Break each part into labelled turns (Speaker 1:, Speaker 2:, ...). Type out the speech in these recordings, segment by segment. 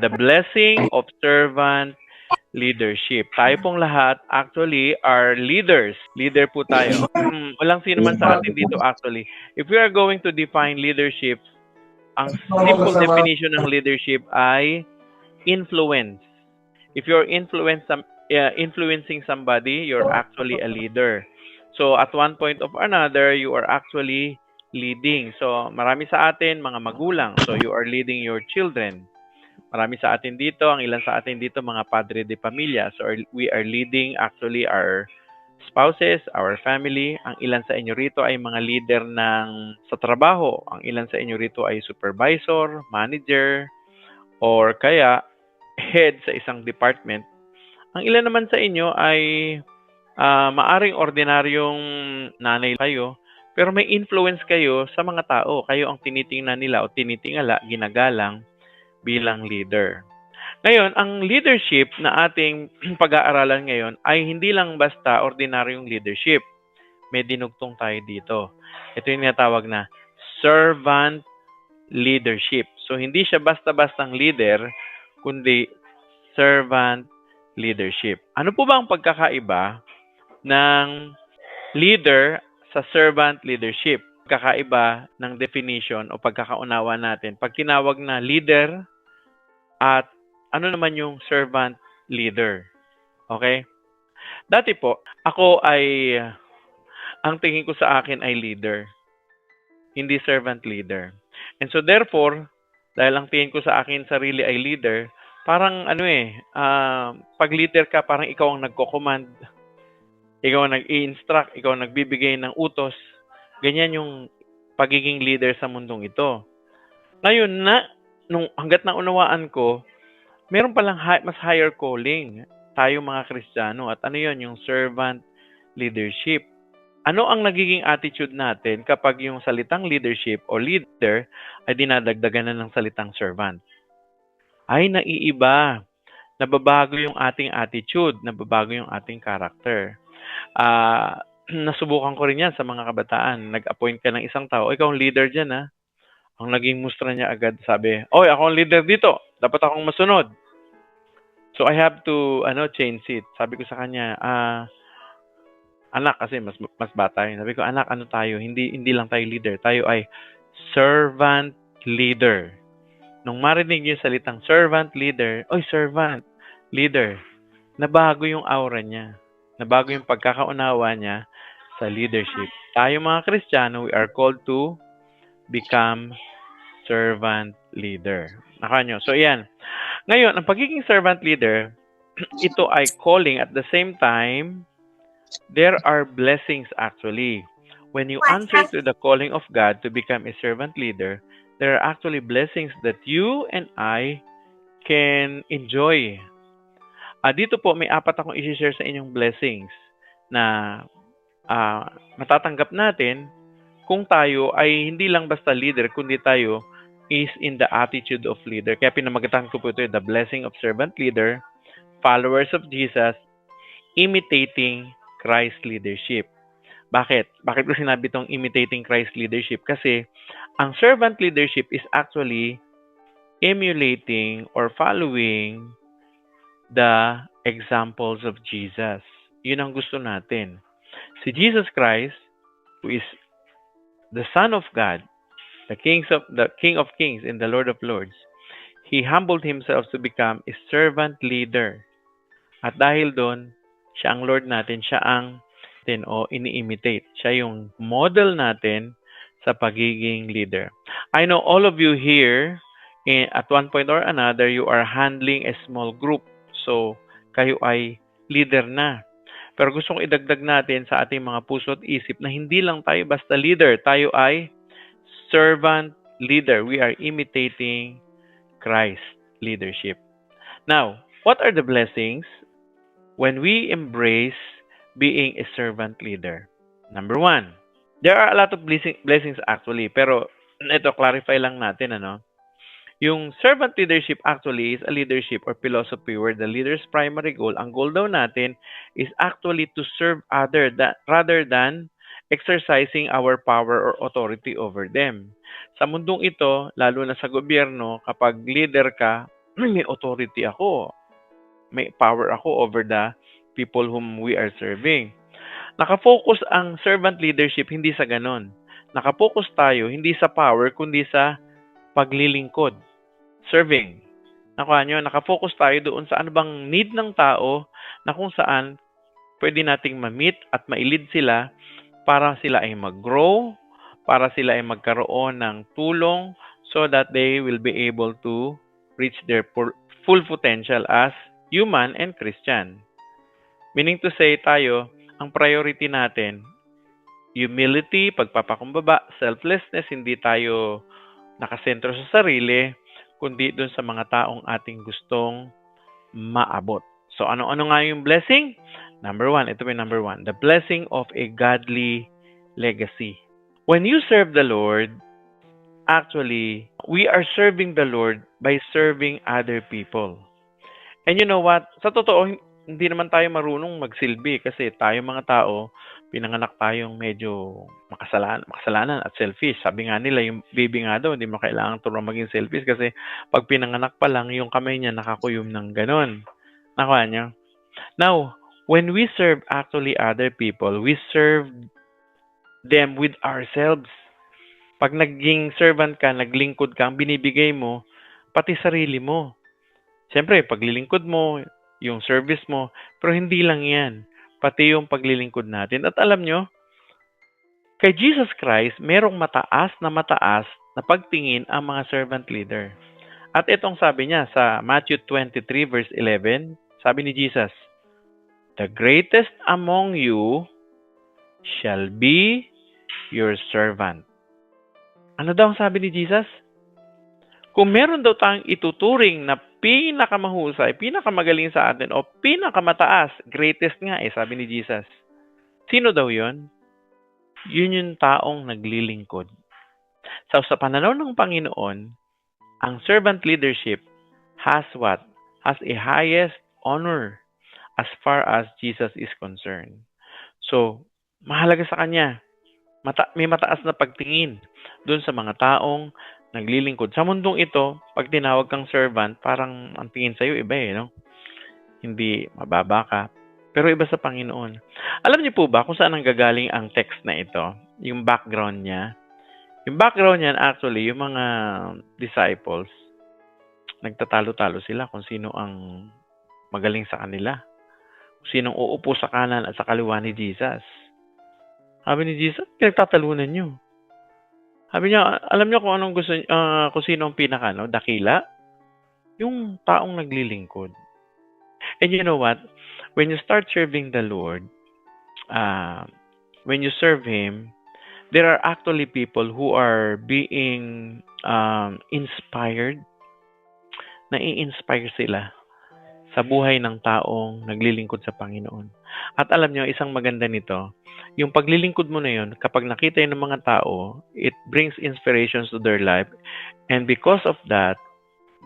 Speaker 1: The blessing of servant leadership. Tayo pong lahat actually are leaders. Leader po tayo. Walang sino man sa atin dito actually. If we are going to define leadership, ang simple definition ng leadership ay influence. If you're influencing somebody, you're actually a leader. So at one point of another, you are actually leading. So marami sa atin mga magulang. So you are leading your children. Marami sa atin dito, ang ilan sa atin dito mga padre de pamilya. So we are leading actually our spouses, our family. Ang ilan sa inyo rito ay mga leader sa trabaho. Ang ilan sa inyo rito ay supervisor, manager, or kaya head sa isang department. Ang ilan naman sa inyo ay maaring ordinaryong nanay kayo, pero may influence kayo sa mga tao. Kayo ang tinitingnan nila o tinitingala, ginagalang bilang leader. Ngayon, ang leadership na ating pag-aaralan ngayon ay hindi lang basta ordinaryong leadership. May dinugtong tayo dito. Ito yung tinatawag na servant leadership. So, hindi siya basta-bastang leader, kundi servant leadership. Ano po ba ang pagkakaiba ng leader sa servant leadership? Pagkakaiba ng definition o pagkakaunawa natin. Pag tinawag na leader at ano naman yung servant leader. Okay? Dati po, ako ay, ang tingin ko sa akin ay leader. Hindi servant leader. And so therefore, dahil ang tingin ko sa akin sarili ay leader, parang pag leader ka, parang ikaw ang nagko-command. Ikaw ang nag-i-instruct, ikaw ang nagbibigay ng utos. Ganyan yung pagiging leader sa mundong ito. Ngayon hanggat naunawaan ko, meron palang mas higher calling tayo mga Kristiyano. At ano yon, yung servant leadership. Ano ang nagiging attitude natin kapag yung salitang leadership o leader ay dinadagdagan na ng salitang servant? Ay naiiba. Nababago yung ating attitude, nababago yung ating character. Nasubukan ko rin yan sa mga kabataan. Nag-appoint ka ng isang tao, ikaw ang leader dyan ha. Ang naging mustra niya agad, sabi, oy, ako ang leader dito. Dapat akong masunod. So I have to change it. Sabi ko sa kanya, anak, kasi mas bata yun. Sabi ko, anak, ano tayo? Hindi lang tayo leader. Tayo ay servant leader. Nung marinig yung salitang servant leader, oy, servant leader, nabago yung aura niya. Nabago yung pagkakaunawa niya sa leadership. Tayo mga Kristiyano, we are called to become servant leader. Nakanyo. So, yan. Ngayon, ang pagiging servant leader, ito ay calling. At the same time, there are blessings actually. When you answer to the calling of God to become a servant leader, there are actually blessings that you and I can enjoy. Dito po, may 4 akong i-share sa inyong blessings na matatanggap natin kung tayo ay hindi lang basta leader, kundi tayo is in the attitude of leader. Kaya pinamagatan ko po ito, the blessing of servant leader, followers of Jesus, imitating Christ leadership. Bakit? Bakit ko sinabi itong imitating Christ leadership? Kasi ang servant leadership is actually emulating or following the examples of Jesus. Yun ang gusto natin. Si Jesus Christ, who is the Son of God, the King of Kings and the Lord of Lords, He humbled Himself to become a servant leader. At dahil doon, siya ang Lord natin, siya ang ini-imitate. Siya yung model natin sa pagiging leader. I know all of you here, at one point or another, you are handling a small group. So, kayo ay leader na. Pero gusto kong idagdag natin sa ating mga puso at isip na hindi lang tayo basta leader. Tayo ay servant leader. We are imitating Christ leadership. Now, what are the blessings when we embrace being a servant leader? Number 1, there are a lot of blessings actually. Pero ito, clarify lang natin, Yung servant leadership actually is a leadership or philosophy where the leader's primary goal, ang goal daw natin, is actually to serve rather than exercising our power or authority over them. Sa mundong ito, lalo na sa gobyerno, kapag leader ka, may authority ako, may power ako over the people whom we are serving. Nakafocus ang servant leadership hindi sa ganon. Nakafocus tayo hindi sa power kundi sa paglilingkod, serving. Nakuha nyo, nakafocus tayo doon sa ano bang need ng tao na kung saan pwede nating ma-meet at ma-lead sila para sila ay mag-grow, para sila ay magkaroon ng tulong so that they will be able to reach their full potential as human and Christian. Meaning to say tayo, ang priority natin, humility, pagpapakumbaba, selflessness, hindi tayo nakasentro sa sarili, kundi doon sa mga taong ating gustong maabot. So, ano-ano nga yung blessing? Number 1, ito yung number 1, the blessing of a godly legacy. When you serve the Lord, actually, we are serving the Lord by serving other people. And you know what? Sa totoo, hindi naman tayo marunong magsilbi kasi tayo mga tao, pinanganak tayong medyo makasalanan at selfish. Sabi nga nila, yung baby nga daw, hindi mo kailangan turuan maging selfish kasi pag pinanganak pa lang, yung kamay niya nakakuyom ng ganon. Nakuha niyo? Now, when we serve actually other people, we serve them with ourselves. Pag naging servant ka, naglingkod ka, ang binibigay mo, pati sarili mo. Siyempre, paglilingkod mo, yung service mo, pero hindi lang yan. Pati yung paglilingkod natin. At alam nyo, kay Jesus Christ, merong mataas na pagtingin ang mga servant leader. At itong sabi niya sa Matthew 23 verse 11, sabi ni Jesus, "The greatest among you shall be your servant." Ano daw ang sabi ni Jesus? Kung meron daw tayong ituturing na pinakamahusay, pinakamagaling sa atin, o pinakamataas, greatest nga sabi ni Jesus. Sino daw yon? Yun yung taong naglilingkod. So, sa pananaw ng Panginoon, ang servant leadership has what? Has a highest honor as far as Jesus is concerned. So, mahalaga sa Kanya. May mataas na pagtingin doon sa mga taong naglilingkod. Sa mundong ito, pag tinawag kang servant, parang ang tingin sa'yo iba no? Hindi mababa ka. Pero iba sa Panginoon. Alam niyo po ba kung saan ang gagaling ang text na ito? Yung background niya. Yung background niyan actually, yung mga disciples, nagtatalo-talo sila kung sino ang magaling sa kanila. Kung sinong uupo sa kanan at sa kaliwa ni Jesus. Sabi ni Jesus, pinagtatalunan niyo. Sabi niya, alam niyo kung anong gusto kung sino ang pinaka dakila? Yung taong naglilingkod. And you know what? When you start serving the Lord, when you serve Him, there are actually people who are being inspired. Nai-inspire sila sa buhay ng taong naglilingkod sa Panginoon. At alam nyo, isang maganda nito, yung paglilingkod mo na yun, kapag nakita yun ng mga tao, it brings inspirations to their life. And because of that,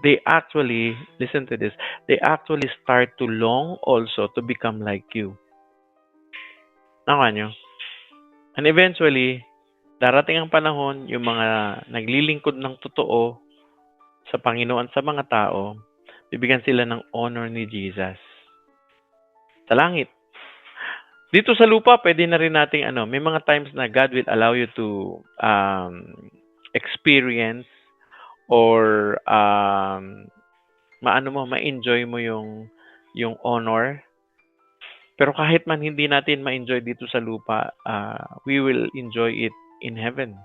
Speaker 1: they actually, listen to this, they actually start to long also to become like you. Nakuha nyo? And eventually, darating ang panahon, yung mga naglilingkod ng totoo sa Panginoon sa mga tao, bibigyan sila ng honor ni Jesus. Sa langit. Dito sa lupa, pwede na rin nating may mga times na God will allow you to experience or ma-enjoy mo yung honor. Pero kahit man hindi natin ma-enjoy dito sa lupa, we will enjoy it in heaven.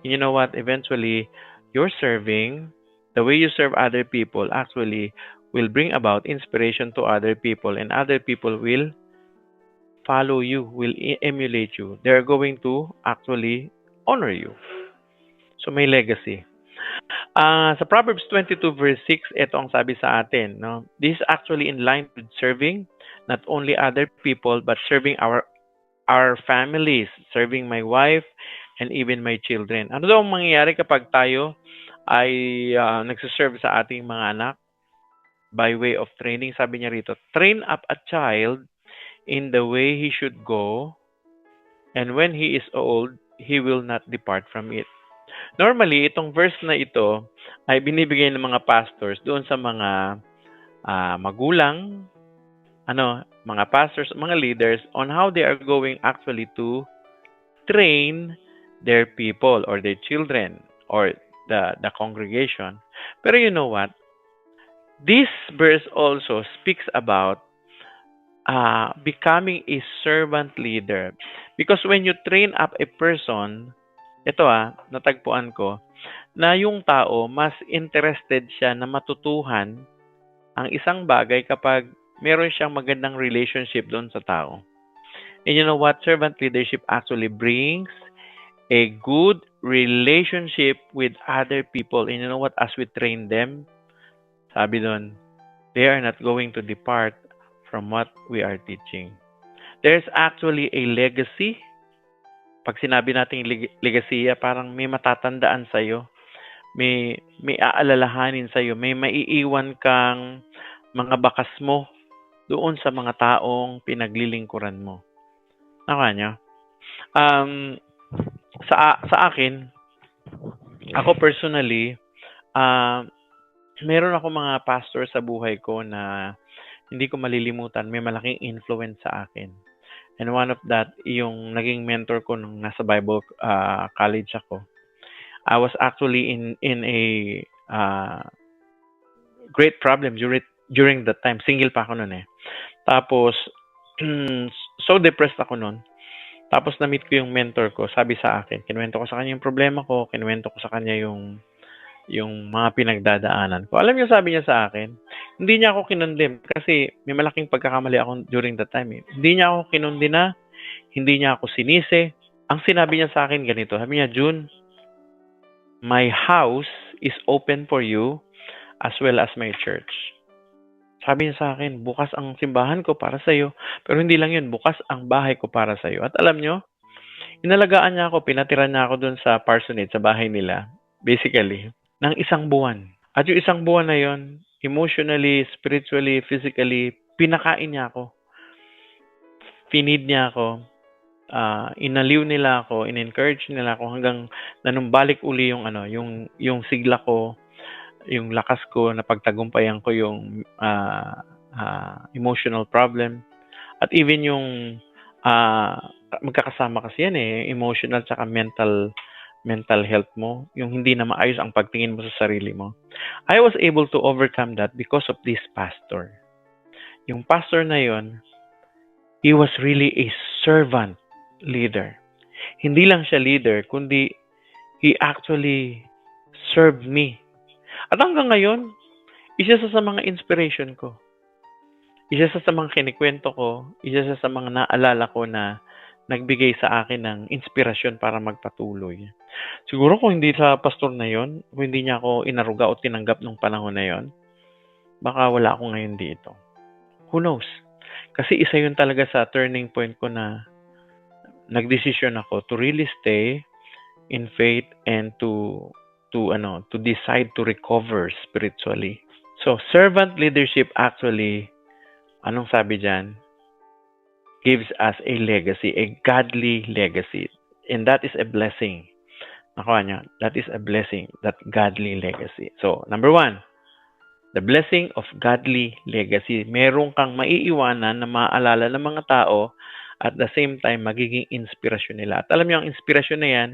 Speaker 1: And you know what? Eventually, you're serving, the way you serve other people actually will bring about inspiration to other people, and other people will follow you, will emulate you. They're going to actually honor you. So may legacy. Sa Proverbs 22 verse 6, ito ang sabi sa atin. No? This is actually in line with serving not only other people but serving our families, serving my wife, and even my children. Ano daw ang mangyayari kapag tayo ay nagsiserve sa ating mga anak? By way of training, sabi niya rito, train up a child in the way he should go, and when he is old, he will not depart from it. Normally, itong verse na ito ay binibigay ng mga pastors doon sa mga magulang, mga pastors, mga leaders on how they are going actually to train their people or their children or the congregation. Pero you know what? This verse also speaks about becoming a servant leader. Because when you train up a person, ito natagpuan ko, na yung tao mas interested siya na matutuhan ang isang bagay kapag meron siyang magandang relationship doon sa tao. And you know what? Servant leadership actually brings a good relationship with other people. And you know what? As we train them, sabi doon, they are not going to depart from what we are teaching. There's actually a legacy. Pag sinabi nating legacy, parang may matatandaan sa'yo. May aalalahanin sa'yo. May maiiwan kang mga bakas mo doon sa mga taong pinaglilingkuran mo. Nakanya? Sa akin, ako personally, meron ako mga pastor sa buhay ko na hindi ko malilimutan. May malaking influence sa akin. And one of that, yung naging mentor ko nung nasa Bible college ako. I was actually in a great problem during that time. Single pa ako noon eh. Tapos, so depressed ako noon. Tapos na-meet ko yung mentor ko. Sabi sa akin, kinuwento ko sa kanya yung problema ko, kinuwento ko sa kanya yung mga pinagdadaanan ko. Alam niyo, sabi niya sa akin, hindi niya ako kinondem kasi may malaking pagkakamali ako during that time. Eh. Hindi niya ako kinondena, hindi niya ako sinisi. Ang sinabi niya sa akin ganito, sabi niya, June, my house is open for you as well as my church. Sabi niya sa akin, bukas ang simbahan ko para sa iyo, pero hindi lang yun, bukas ang bahay ko para sa iyo. At alam niyo, inalagaan niya ako, pinatira niya ako doon sa parsonage, sa bahay nila, basically, ng 1 buwan. At yung 1 buwan na yon, emotionally, spiritually, physically, pinakain niya ako. Finid niya ako. Inaliw nila ako, in-encourage nila ako hanggang nanumbalik uli yung sigla ko, yung lakas ko, na pagtagumpayan ko yung emotional problem. At even yung magkakasama kasi yan eh, emotional tsaka mental health mo, yung hindi na maayos ang pagtingin mo sa sarili mo. I was able to overcome that because of this pastor. Yung pastor na yon, he was really a servant leader. Hindi lang siya leader, kundi he actually served me. At hanggang ngayon, isa sa mga inspiration ko. Isa sa mga kinikwento ko, isa sa mga naalala ko na nagbigay sa akin ng inspirasyon para magpatuloy. Siguro kung hindi sa pastor na yon, kung hindi niya ako inaruga o tinanggap nung panahon na yon, baka wala ako ngayon dito. Who knows? Kasi isa yun talaga sa turning point ko na nagdesisyon ako to really stay in faith and to decide to recover spiritually. So, servant leadership actually, anong sabi dyan? Gives us a legacy, a godly legacy. And that is a blessing. Nakuha niya, that is a blessing, that godly legacy. So, number 1, the blessing of godly legacy. Meron kang maiiwanan na maaalala ng mga tao at the same time magiging inspirasyon nila. At alam niyo, ang inspirasyon na yan,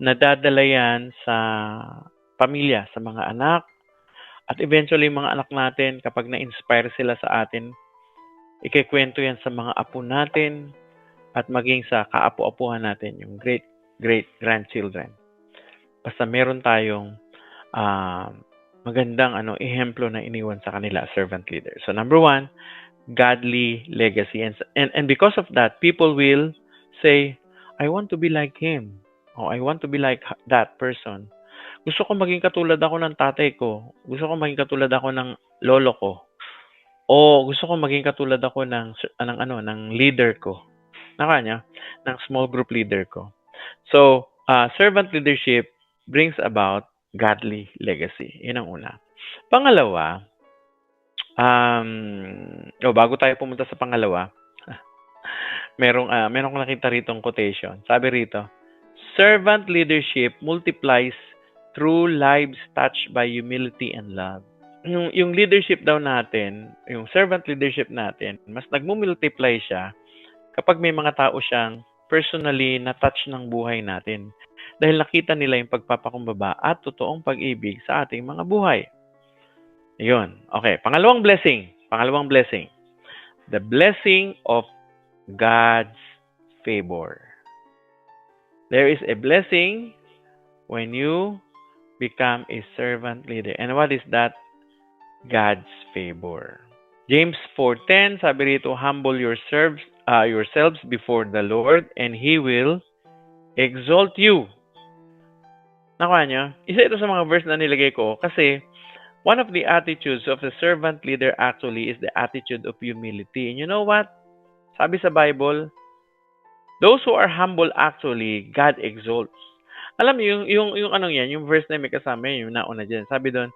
Speaker 1: nadadala yan sa pamilya, sa mga anak, at eventually mga anak natin, kapag na-inspire sila sa atin, ikikwento yan sa mga apo natin at maging sa kaapo-apuhan natin, yung great-grandchildren. Basta meron tayong magandang ehemplo na iniwan sa kanila, servant leader. So number 1, godly legacy. And because of that, people will say, I want to be like him. O I want to be like that person. Gusto ko maging katulad ako ng tatay ko. Gusto ko maging katulad ako ng lolo ko. O gusto ko maging katulad ako ng leader ko. Nakanya, ng small group leader ko. So, servant leadership brings about godly legacy. Yun ang una. Pangalawa, bago tayo pumunta sa pangalawa, meron ko nakita rito ang quotation. Sabi rito, Servant leadership multiplies through lives touched by humility and love. Yung leadership daw natin, yung servant leadership natin, mas nagmumultiply siya kapag may mga tao siyang personally na-touch ng buhay natin. Dahil nakita nila yung pagpapakumbaba at totoong pag-ibig sa ating mga buhay. Yun. Okay. Pangalawang blessing. The blessing of God's favor. There is a blessing when you become a servant leader. And what is that? God's favor. James 4:10, sabi rito, humble yourselves before the Lord and He will exalt you. Nakuha nyo? Isa ito sa mga verse na nilagay ko kasi one of the attitudes of the servant leader actually is the attitude of humility. And you know what? Sabi sa Bible, those who are humble actually, God exalts. Alam mo, yung anong yan, yung verse na may kasama yun, yung nauna dyan. Sabi doon,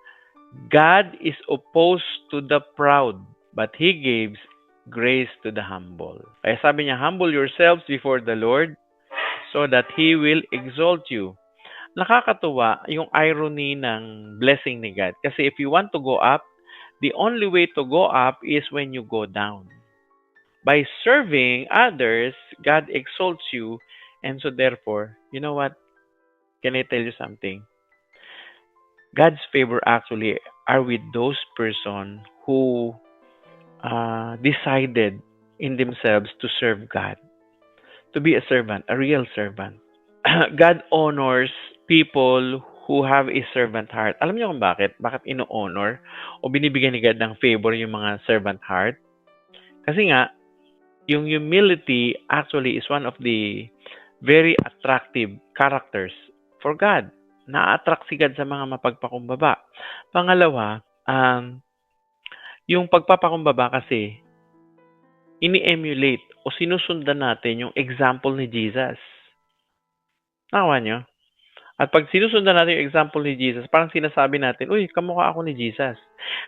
Speaker 1: God is opposed to the proud, but He gives grace to the humble. Kaya sabi niya, humble yourselves before the Lord so that He will exalt you. Nakakatuwa yung irony ng blessing ni God. Kasi if you want to go up, the only way to go up is when you go down. By serving others, God exalts you. And so therefore, you know what? Can I tell you something? God's favor actually are with those person who decided in themselves to serve God, to be a servant, a real servant. God honors people who have a servant heart. Alam niyo kung bakit? Bakit ino-honor o binibigyan ni God ng favor yung mga servant heart? Kasi nga, yung humility actually is one of the very attractive characters for God. Na-attract si God sa mga mapagpakumbaba. Pangalawa, yung pagpapakumbaba kasi, ini-emulate o sinusundan natin yung example ni Jesus. Nakawa nyo? At pag sinusundan natin yung example ni Jesus, parang sinasabi natin, uy, kamukha ako ni Jesus.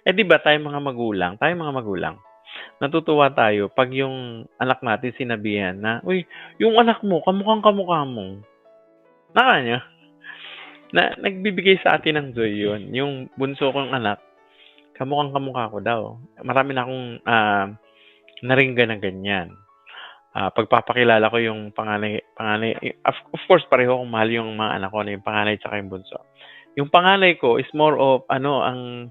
Speaker 1: Eh di ba tayong mga magulang, natutuwa tayo pag yung anak natin sinabihan na, uy, yung anak mo, kamukha mo. Nakawa nyo? Na nagbibigay sa atin ng joy yun. Yung bunso kong anak, kamukha ko daw. Marami na akong naringgan na ganyan. Pagpapakilala ko yung panganay, of course, pareho kong mahal yung mga anak ko, yung panganay at yung bunso. Yung panganay ko is more of, ang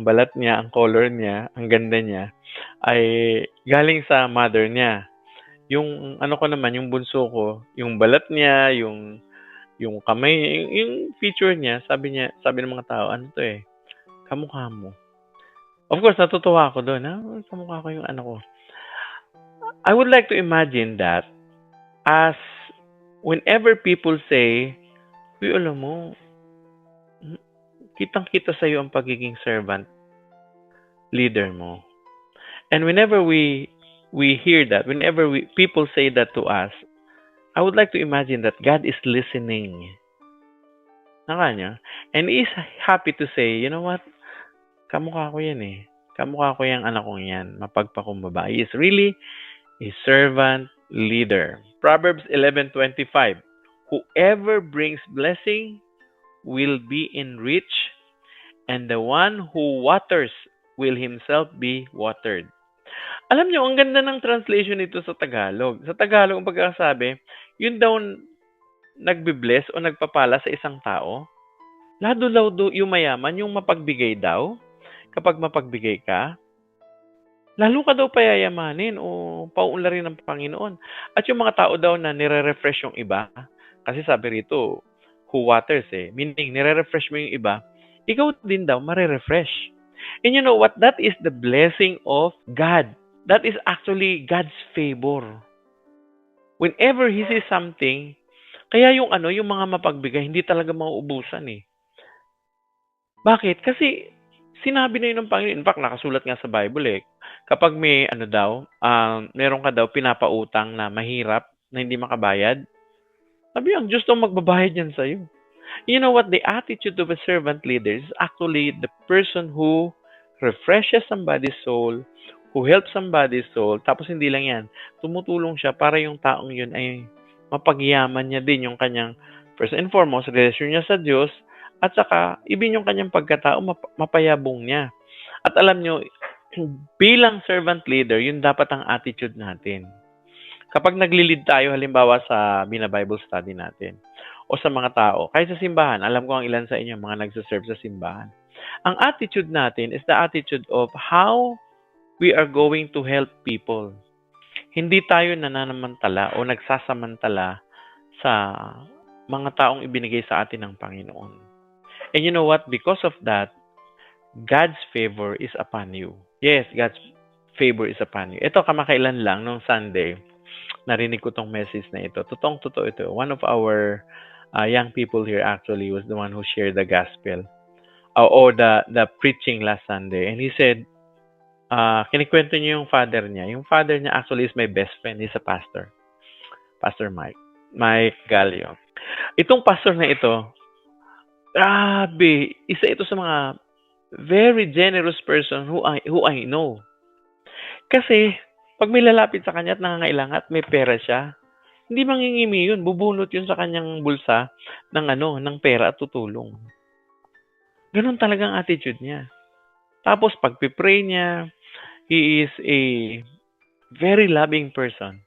Speaker 1: balat niya, ang color niya, ang ganda niya, ay galing sa mother niya. Yung ko naman, yung bunso ko, yung balat niya, yung kamay, yung feature niya, sabi ng mga tao, ano to kamukha mo. Of course, natutuwa ako doon, kamukha ko yung anak ko. I would like to imagine that as whenever people say, uy, alam mo, kitang-kita sa'yo ang pagiging servant leader mo. And whenever we hear that, whenever people say that to us, I would like to imagine that God is listening. Naka niya? And He is happy to say, you know what? Kamukha ko yan Kamukha ko yung anak kong yan. Mapagpakumbaba. He is really a servant leader. Proverbs 11:25. Whoever brings blessing will be enriched, and the one who waters will himself be watered. Alam niyo, ang ganda ng translation nito sa Tagalog. Sa Tagalog, ang pagkakasabi, yun daw nagbibless o nagpapala sa isang tao. Lalo yung mayaman, yung mapagbigay daw. Kapag mapagbigay ka, lalo ka daw payayamanin o pauunlarin ng Panginoon. At yung mga tao daw na nire-refresh yung iba, kasi sabi rito, who waters meaning nire-refresh mo yung iba, ikaw din daw mare-refresh. And you know what? That is the blessing of God. That is actually God's favor. Whenever He sees something, kaya yung mga mapagbigay, hindi talaga mauubusan Bakit? Kasi sinabi na yun ng Panginoon. In fact, nakasulat nga sa Bible kapag may meron ka daw pinapautang na mahirap, na hindi makabayad, sabi ang Diyos daw magbabayad yan sa'yo. You know what? The attitude of a servant leader is actually the person who refreshes somebody's soul, who helps somebody's soul, tapos hindi lang yan, tumutulong siya para yung taong yun ay mapagyaman niya din yung kanyang, first and foremost, relasyon niya sa Diyos, at saka, ibin yung kanyang pagkatao, mapayabong niya. At alam nyo, bilang servant leader, yun dapat ang attitude natin. Kapag nagli-lead tayo, halimbawa sa Bible study natin, o sa mga tao, kahit sa simbahan, alam ko ang ilan sa inyo, mga nagsaserve sa simbahan. Ang attitude natin is the attitude of how we are going to help people. Hindi tayo nananamantala o nagsasamantala sa mga taong ibinigay sa atin ng Panginoon. And you know what? Because of that, God's favor is upon you. Yes, God's favor is upon you. Ito, kamakailan lang, nung Sunday, narinig ko tong message na ito. Totoo ito. One of our young people here actually was the one who shared the gospel or the preaching last Sunday. And he said, kinikwento niya yung father niya. Yung father niya actually is my best friend. He's a pastor. Pastor Mike Gallio. Itong pastor na ito, grabe, isa ito sa mga very generous person who I know. Kasi, pag may lalapit sa kanya at nangangailangan at may pera siya, hindi mangingimi yun. Bubunot yun sa kanyang bulsa ng pera at tutulong. Ganun talagang attitude niya. Tapos, pag-pray niya, he is a very loving person.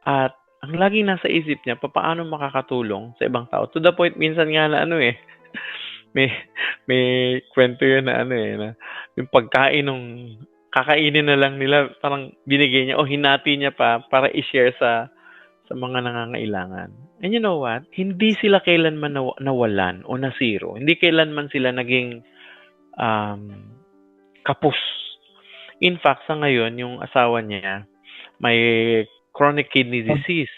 Speaker 1: At ang laging nasa isip niya, paano makakatulong sa ibang tao. To the point, minsan nga na may kwento yun na na yung pagkain nung kakainin na lang nila, parang binigay niya o hinati niya pa para i-share sa mga nangangailangan. And you know what? Hindi sila kailanman nawalan o nasiro. Hindi kailanman sila naging kapos. In fact, sa ngayon, yung asawa niya may chronic kidney disease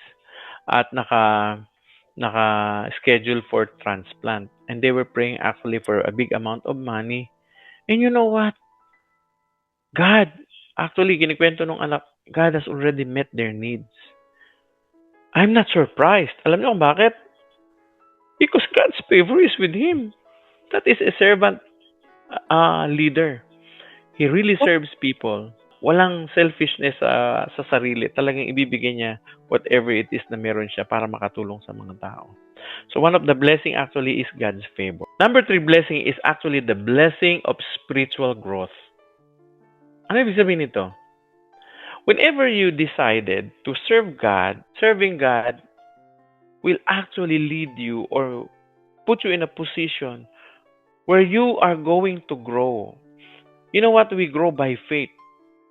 Speaker 1: at naka-schedule for transplant. And they were praying actually for a big amount of money. And you know what? God, actually, kinikwento nung anak, God has already met their needs. I'm not surprised. Alam niyo kung bakit? Because God's favor is with him. That is a servant leader. He really serves people. Walang selfishness sa sarili. Talagang ibibigay niya whatever it is na meron siya para makatulong sa mga tao. So one of the blessing actually is God's favor. Number 3 blessing is actually the blessing of spiritual growth. Ano ibig sabihin nito? Whenever you decided to serve God, serving God will actually lead you or put you in a position where you are going to grow. You know what? We grow by faith.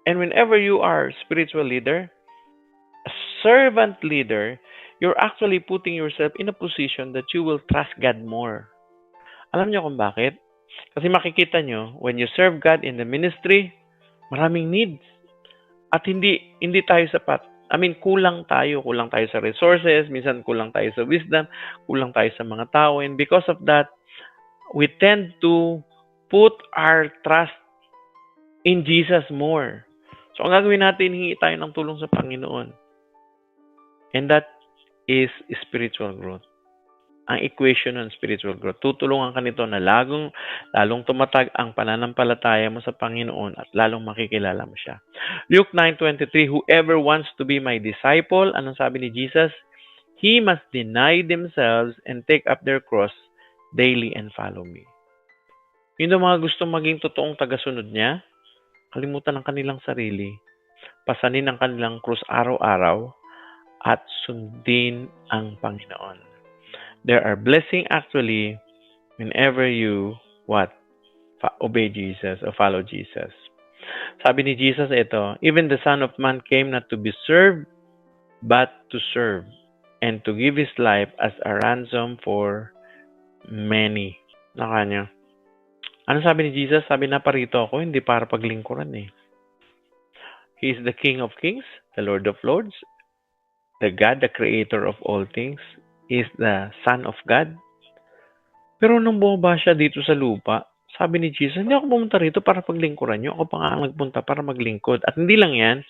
Speaker 1: And whenever you are a spiritual leader, a servant leader, you're actually putting yourself in a position that you will trust God more. Alam niyo kung bakit? Kasi makikita nyo, when you serve God in the ministry, maraming needs. At hindi tayo sapat. I mean, kulang tayo sa resources, minsan kulang tayo sa wisdom, kulang tayo sa mga tao. And because of that, we tend to put our trust in Jesus more. So, ang gagawin natin, hingi tayo ng tulong sa Panginoon. And that is spiritual growth. Ang equation ng spiritual growth. Tutulungan ka nito na lalong tumatag ang pananampalataya mo sa Panginoon at lalong makikilala mo siya. Luke 9:23, whoever wants to be my disciple, anong sabi ni Jesus? He must deny themselves and take up their cross daily and follow me. Yun ang mga gustong maging totoong tagasunod niya, kalimutan ang kanilang sarili, pasanin ang kanilang krus araw-araw, at sundin ang Panginoon. There are blessings actually whenever you obey Jesus or follow Jesus. Sabi ni Jesus ito, even the Son of Man came not to be served, but to serve, and to give His life as a ransom for many. Nakanya. Ano sabi ni Jesus? Sabi na parito ako, hindi para paglingkuran eh. He is the King of Kings, the Lord of Lords, the God, the Creator of all things. He is the Son of God. Pero nung bumaba siya dito sa lupa, sabi ni Jesus, hindi ako pumunta rito para paglingkuran niyo. Ako pa nga nagpunta para maglingkod. At hindi lang yan,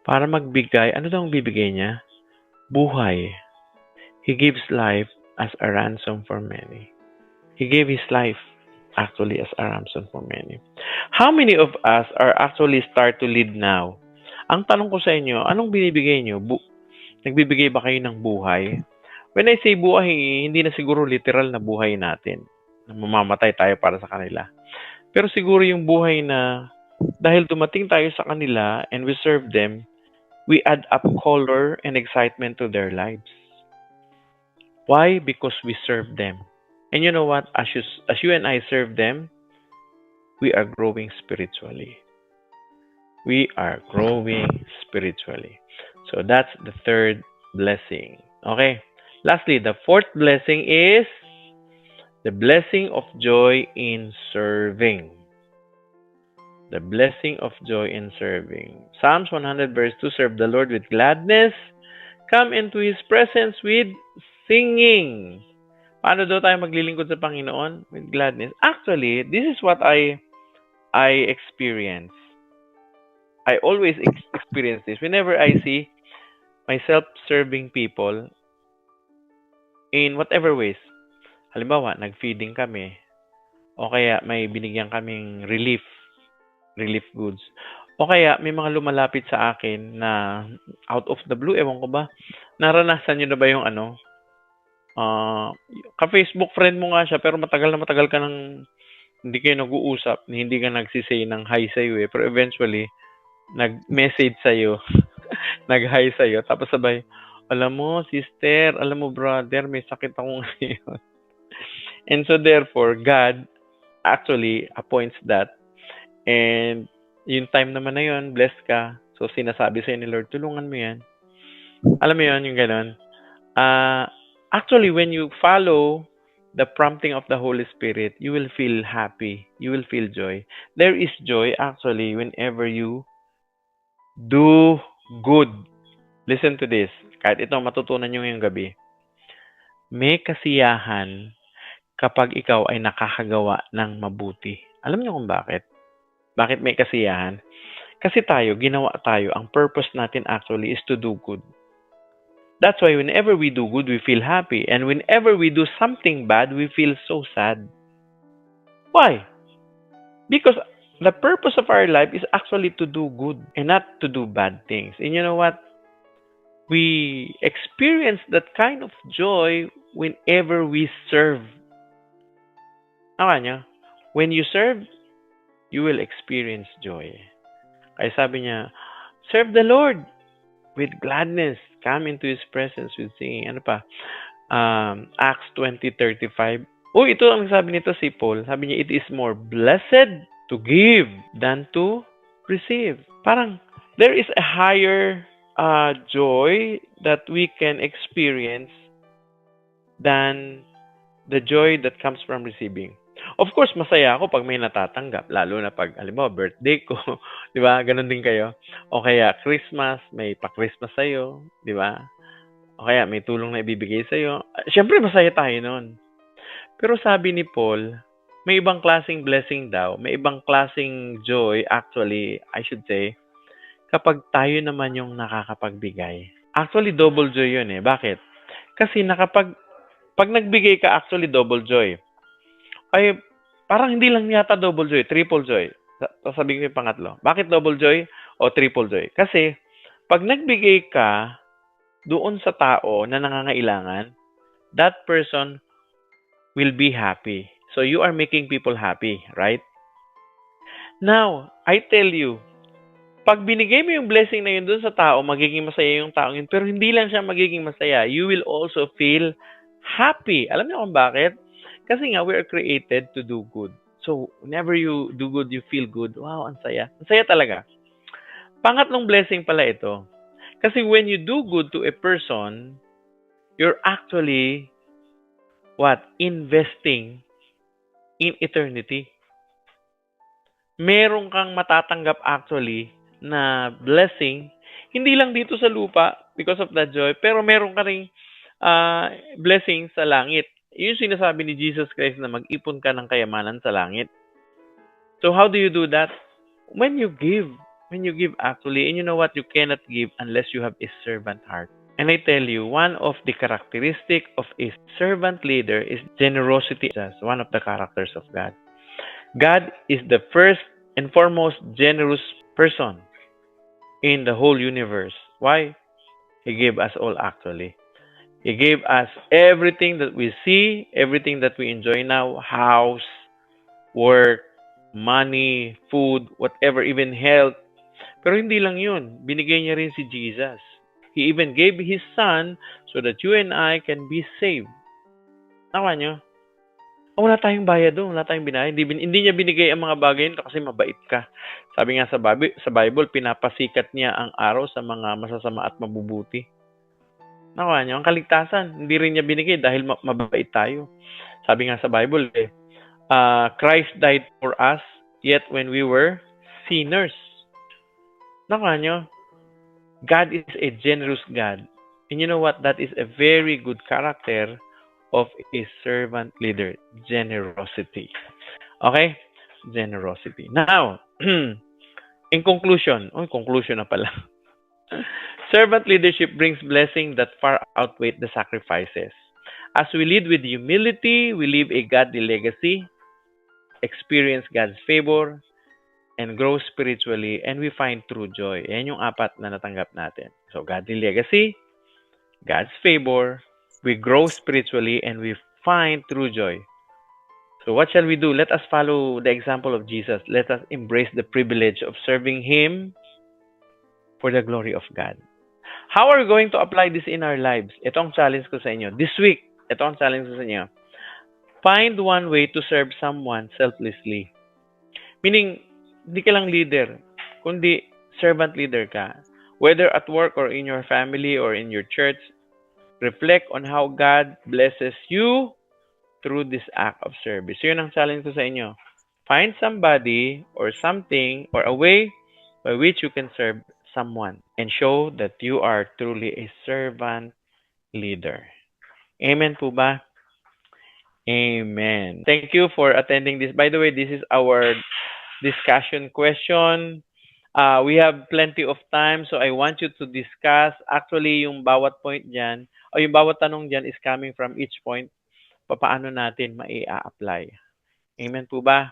Speaker 1: para magbigay. Ano daw ang bibigay niya? Buhay. He gives life as a ransom for many. He gave His life actually as a ransom for many. How many of us are actually start to lead now? Ang tanong ko sa inyo, anong binibigay niyo? Nagbibigay ba kayo ng buhay? When I say buhay, hindi na siguro literal na buhay natin. Na mamamatay tayo para sa kanila. Pero siguro yung buhay na dahil dumating tayo sa kanila and we serve them, we add up color and excitement to their lives. Why? Because we serve them. And you know what? As you and I serve them, we are growing spiritually. We are growing spiritually. So that's the third blessing. Okay. Lastly, the fourth blessing is the blessing of joy in serving. The blessing of joy in serving. Psalms 100 verse 2, serve the Lord with gladness. Come into His presence with singing. Paano daw tayo maglilingkod sa Panginoon? With gladness. Actually, this is what I experience. I always experience this. Whenever I see myself serving people in whatever ways. Halimbawa, nag-feeding kami. O kaya may binigyan kaming relief goods. O kaya may mga lumalapit sa akin na out of the blue, ewan ko ba, naranasan nyo na ba yung ka-Facebook friend mo nga siya, pero matagal ka nang hindi kayo nag-uusap, hindi ka nagsisay ng hi sa'yo eh. Pero eventually, nag-message sa'yo, nag-hi sa'yo, tapos sabay, alam mo, sister, alam mo, brother, may sakit ako ngayon. And so therefore, God actually appoints that. And yung time naman na yun, blessed ka. So sinasabi sa'yo ni Lord, tulungan mo yan. Alam mo yun, yung ganun. Actually, when you follow the prompting of the Holy Spirit, you will feel happy. You will feel joy. There is joy actually whenever you do good. Listen to this. Kahit ito matutunan nyo ngayong gabi. May kasiyahan kapag ikaw ay nakakagawa ng mabuti. Alam niyo kung bakit? Bakit may kasiyahan? Kasi ginawa tayo, ang purpose natin actually is to do good. That's why whenever we do good, we feel happy. And whenever we do something bad, we feel so sad. Why? Because the purpose of our life is actually to do good and not to do bad things. And you know what? We experience that kind of joy whenever we serve. Nyo? When you serve, you will experience joy. Kaya sabi niya, serve the Lord with gladness. Come into His presence with singing. Ano pa? Acts 20:35. Ito ang sabi nito si Paul. Sabi niya, it is more blessed to give than to receive. Parang, there is a higher joy that we can experience than the joy that comes from receiving. Of course, masaya ako pag may natatanggap, lalo na pag, halimbawa, birthday ko, di ba? Ganon din kayo. O kaya, Christmas, may pa-Christmas sa'yo, di ba? O kaya, may tulong na ibibigay sa'yo. Siyempre, masaya tayo nun. Pero sabi ni Paul, may ibang klaseng blessing daw, may ibang klaseng joy, actually, I should say, kapag tayo naman yung nakakapagbigay. Actually, double joy yun eh. Bakit? Kasi pag nagbigay ka, actually double joy. Ay, parang hindi lang yata double joy, triple joy. Sasabihin ko yung pangatlo. Bakit double joy o triple joy? Kasi, pag nagbigay ka doon sa tao na nangangailangan, that person will be happy. So, you are making people happy, right? Now, I tell you, pag binigay mo yung blessing na yun doon sa tao, magiging masaya yung tao yun. Pero hindi lang siya magiging masaya. You will also feel happy. Alam niyo kung bakit? Kasi nga, we are created to do good. So, whenever you do good, you feel good. Wow, ang saya. Ang saya talaga. Pangatlong blessing pala ito. Kasi when you do good to a person, you're actually, investing in eternity. Meron kang matatanggap actually na blessing, hindi lang dito sa lupa because of that joy, pero meron ka ring blessing sa langit. Yung sinasabi ni Jesus Christ na mag-ipon ka ng kayamanan sa langit. So how do you do that? When you give actually, and you know what, you cannot give unless you have a servant heart. And I tell you, one of the characteristic of a servant leader is generosity. That's one of the characters of God. God is the first and foremost generous person in the whole universe. Why? He gave us all actually. He gave us everything that we see, everything that we enjoy now, house, work, money, food, whatever, even health. Pero hindi lang yun. Binigay niya rin si Jesus. He even gave His Son so that you and I can be saved. Nakuha niyo? Wala tayong bayad doon, wala tayong binayad. Hindi niya binigay ang mga bagay nito kasi mabait ka. Sabi nga sa Bible, pinapasikat niya ang araw sa mga masasama at mabubuti. Nakuha niyo? Ang kaligtasan, hindi rin niya binigay dahil mabait tayo. Sabi nga sa Bible, Christ died for us, yet when we were sinners. Nakuha niyo? God is a generous God. And you know what? That is a very good character of a servant leader. Generosity. Okay? Generosity. Now, in conclusion, conclusion na pala. Servant leadership brings blessing that far outweigh the sacrifices. As we lead with humility, we leave a godly legacy, experience God's favor, and grow spiritually, and we find true joy. Yan yung 4 na natanggap natin. So, godly legacy, God's favor, we grow spiritually, and we find true joy. So what shall we do? Let us follow the example of Jesus. Let us embrace the privilege of serving Him for the glory of God. How are we going to apply this in our lives? Ito ang challenge ko sa inyo. This week, ito ang challenge ko sa inyo. Find one way to serve someone selflessly. Meaning, hindi ka lang leader, kundi servant leader ka. Whether at work or in your family or in your church, reflect on how God blesses you through this act of service. So yun ang challenge ko sa inyo. Find somebody or something or a way by which you can serve someone and show that you are truly a servant leader. Amen po ba? Amen. Thank you for attending this. By the way, this is our discussion question. We have plenty of time, so I want you to discuss. Actually, yung bawat point dyan, o yung bawat tanong dyan is coming from each point. Paano natin mai-apply. Amen po ba?